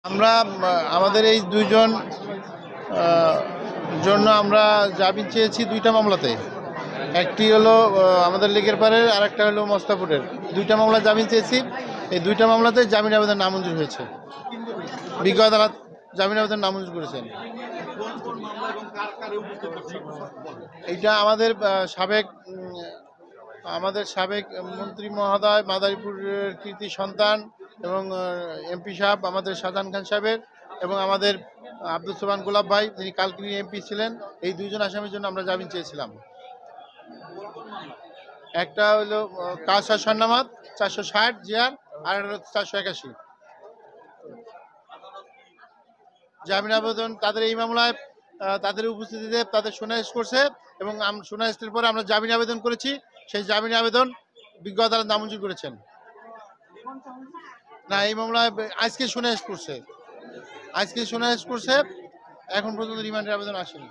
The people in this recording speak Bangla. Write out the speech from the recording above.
আমরা আমাদের এই দুইজন জন্য আমরা জামিন চেয়েছি দুইটা মামলাতে। একটি হলো আমাদের লেকের পাড়ের, আর একটা হলো মস্তাপুরের। দুইটা মামলা জামিন চেয়েছি। এই দুইটা মামলাতে জামিন আবেদন নামঞ্জুর হয়েছে। বিজ্ঞ আদালত জামিন আবেদন নামঞ্জুর করেছেন। এইটা আমাদের সাবেক মন্ত্রী মহোদয়, মাদারীপুরের কৃতি সন্তান এবং এমপি সাহেব আমাদের শাহজাহান খান সাহেবের, এবং আমাদের আব্দুল সোবহান গোলাপ ভাই, যিনি কালকিনি এমপি ছিলেন। এই দুইজন আসামির জন্য আমরা জামিন চেয়েছিলাম। একটা হলো কাউসার সন্নামাত 460 জিআর, আর একটা হলো 481। জামিন আবেদন তাদের এই মামলায় তাদের উপস্থিতিতে তাদের সুনাইশ করছে, এবং সুনাইশের পরে আমরা জামিন আবেদন করেছি। সেই জামিন আবেদন বিজ্ঞ আদালত নামঞ্জুর করেছেন। না, এই মামলায় আজকে সুনাইশ করছে। এখন পর্যন্ত রিমান্ডের আবেদন আসেনি।